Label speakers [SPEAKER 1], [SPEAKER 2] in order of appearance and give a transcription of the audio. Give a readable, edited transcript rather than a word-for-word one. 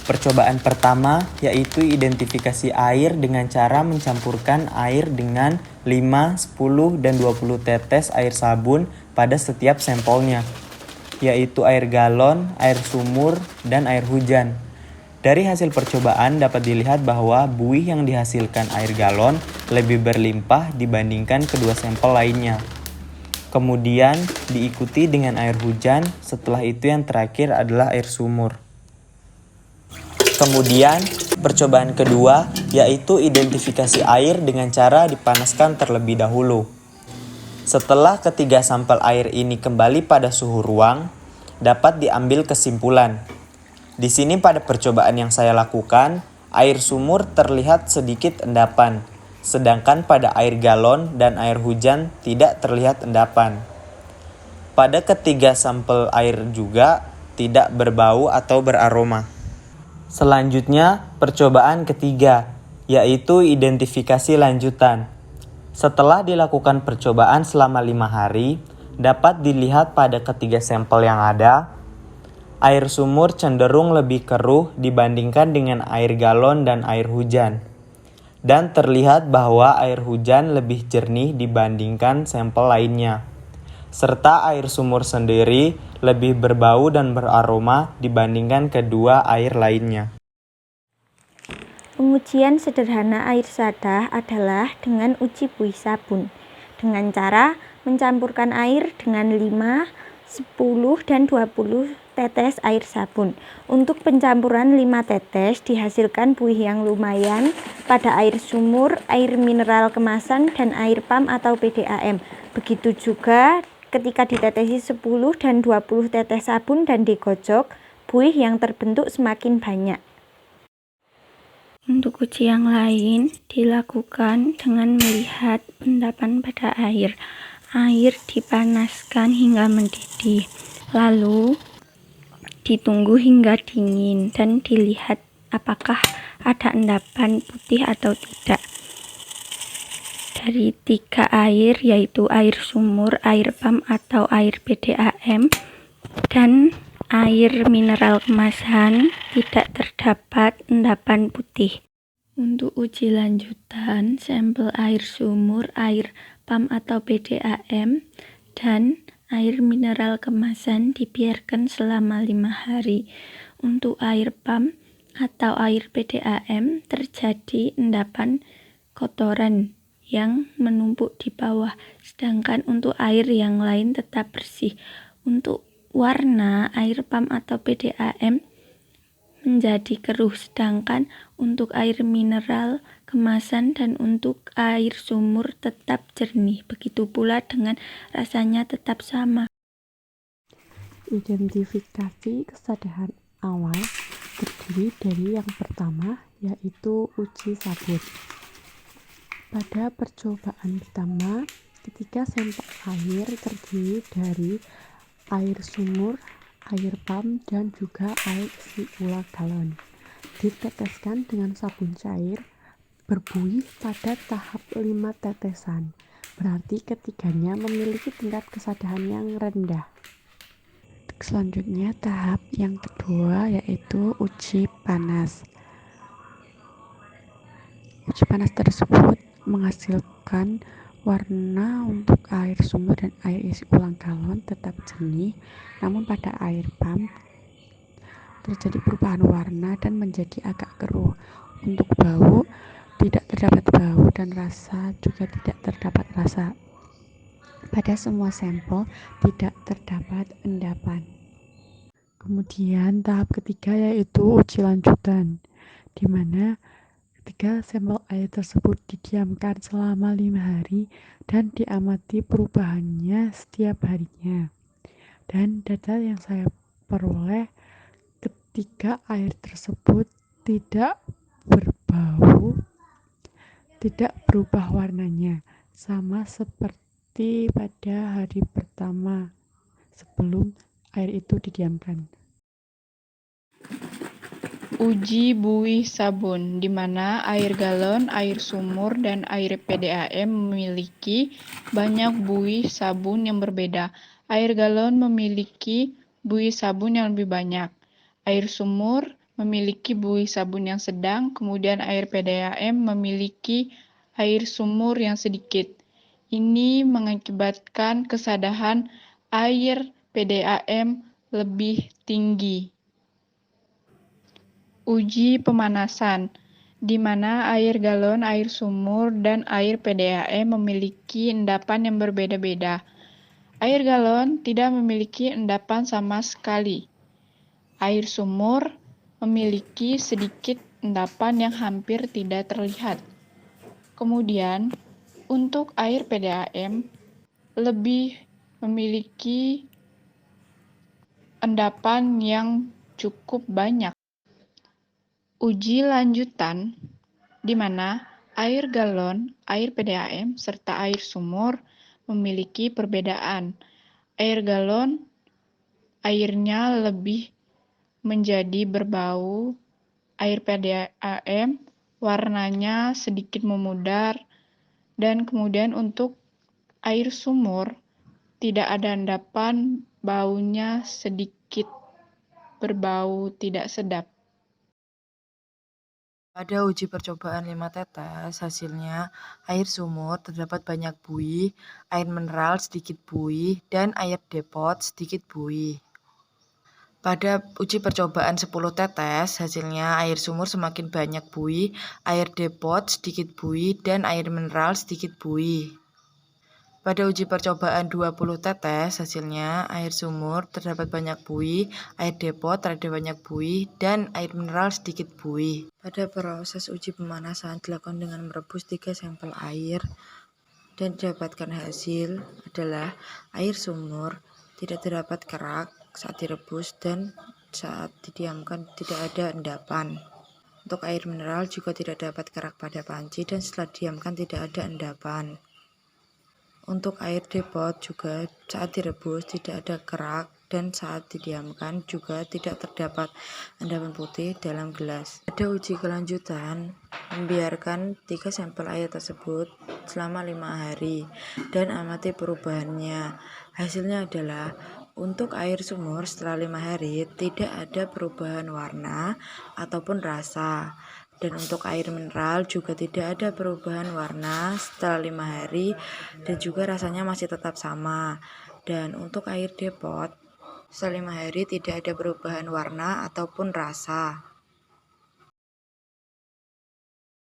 [SPEAKER 1] Percobaan pertama yaitu identifikasi air dengan cara mencampurkan air dengan 5, 10, dan 20 tetes air sabun pada setiap sampelnya, yaitu air galon, air sumur, dan air hujan. Dari hasil percobaan dapat dilihat bahwa buih yang dihasilkan air galon lebih berlimpah dibandingkan kedua sampel lainnya. Kemudian diikuti dengan air hujan, setelah itu yang terakhir adalah air sumur. Kemudian, percobaan kedua yaitu identifikasi air dengan cara dipanaskan terlebih dahulu. Setelah ketiga sampel air ini kembali pada suhu ruang, dapat diambil kesimpulan. Di sini pada percobaan yang saya lakukan, air sumur terlihat sedikit endapan, sedangkan pada air galon dan air hujan tidak terlihat endapan. Pada ketiga sampel air juga tidak berbau atau beraroma. Selanjutnya, percobaan ketiga, yaitu identifikasi lanjutan. Setelah dilakukan percobaan selama 5 hari, dapat dilihat pada ketiga sampel yang ada, air sumur cenderung lebih keruh dibandingkan dengan air galon dan air hujan. Dan terlihat bahwa air hujan lebih jernih dibandingkan sampel lainnya. Serta air sumur sendiri lebih berbau dan beraroma dibandingkan kedua air lainnya.
[SPEAKER 2] Pengujian sederhana air sadah adalah dengan uji buih sabun, dengan cara mencampurkan air dengan 5, 10, dan 20 tetes air sabun. Untuk pencampuran 5 tetes dihasilkan buih yang lumayan pada air sumur, air mineral kemasan, dan air PAM atau PDAM. Begitu juga ketika ditetesi 10 dan 20 tetes sabun dan digocok, buih yang terbentuk semakin banyak. Untuk uji yang lain dilakukan dengan melihat endapan pada air. Air dipanaskan hingga mendidih, lalu ditunggu hingga dingin dan dilihat apakah ada endapan putih atau tidak. Dari 3 air, yaitu air sumur, air PAM atau air PDAM, dan air mineral kemasan, tidak terdapat endapan putih. Untuk uji lanjutan, sampel air sumur, air PAM atau PDAM, dan air mineral kemasan dibiarkan selama 5 hari. Untuk air PAM atau air PDAM terjadi endapan kotoran yang menumpuk di bawah, sedangkan untuk air yang lain tetap bersih. Untuk warna, air PAM atau PDAM menjadi keruh, sedangkan untuk air mineral kemasan dan untuk air sumur tetap jernih. Begitu pula dengan rasanya tetap sama.
[SPEAKER 3] Identifikasi kesadaran awal terdiri dari yang pertama, yaitu uji sabun. Pada percobaan pertama, ketika sampel air terdiri dari air sumur, air PAM, dan juga air isi ulang galon. Diteteskan dengan sabun cair berbuih pada tahap 5 tetesan. Berarti ketiganya memiliki tingkat kesadaran yang rendah. Selanjutnya tahap yang kedua yaitu uji panas. Uji panas tersebut menghasilkan warna untuk air sumur dan air isi ulang galon tetap jernih, namun pada air PAM terjadi perubahan warna dan menjadi agak keruh. Untuk bau, tidak terdapat bau dan rasa juga tidak terdapat rasa. Pada semua sampel tidak terdapat endapan. Kemudian tahap ketiga yaitu uji lanjutan, di mana ketika sampel air tersebut didiamkan selama 5 hari dan diamati perubahannya setiap harinya. Dan data yang saya peroleh, ketika air tersebut tidak berbau, tidak berubah warnanya, sama seperti pada hari pertama sebelum air itu didiamkan.
[SPEAKER 4] Uji buih sabun, di mana air galon, air sumur, dan air PDAM memiliki banyak buih sabun yang berbeda. Air galon memiliki buih sabun yang lebih banyak. Air sumur memiliki buih sabun yang sedang, kemudian air PDAM memiliki air sumur yang sedikit. Ini mengakibatkan kesadaran air PDAM lebih tinggi. Uji pemanasan, di mana air galon, air sumur, dan air PDAM memiliki endapan yang berbeda-beda. Air galon tidak memiliki endapan sama sekali. Air sumur memiliki sedikit endapan yang hampir tidak terlihat. Kemudian, untuk air PDAM lebih memiliki endapan yang cukup banyak. Uji lanjutan, di mana air galon, air PDAM, serta air sumur memiliki perbedaan. Air galon, airnya lebih menjadi berbau. Air PDAM, warnanya sedikit memudar. Dan kemudian untuk air sumur, tidak ada endapan, baunya sedikit berbau tidak sedap.
[SPEAKER 5] Pada uji percobaan 5 tetes, hasilnya air sumur terdapat banyak buih, air mineral sedikit buih, dan air depot sedikit buih. Pada uji percobaan 10 tetes, hasilnya air sumur semakin banyak buih, air depot sedikit buih, dan air mineral sedikit buih. Pada uji percobaan 20 tetes, hasilnya air sumur terdapat banyak buih, air depot terdapat banyak buih, dan air mineral sedikit buih. Pada proses uji pemanasan dilakukan dengan merebus 3 sampel air dan didapatkan hasil adalah air sumur tidak terdapat kerak saat direbus dan saat didiamkan tidak ada endapan. Untuk air mineral juga tidak dapat kerak pada panci dan setelah didiamkan tidak ada endapan. Untuk air depot juga saat direbus tidak ada kerak dan saat didiamkan juga tidak terdapat endapan putih dalam gelas. Pada uji kelanjutan, membiarkan 3 sampel air tersebut selama 5 hari dan amati perubahannya. Hasilnya adalah untuk air sumur setelah 5 hari tidak ada perubahan warna ataupun rasa. Dan untuk air mineral juga tidak ada perubahan warna setelah 5 hari dan juga rasanya masih tetap sama. Dan untuk air depot setelah 5 hari tidak ada perubahan warna ataupun rasa.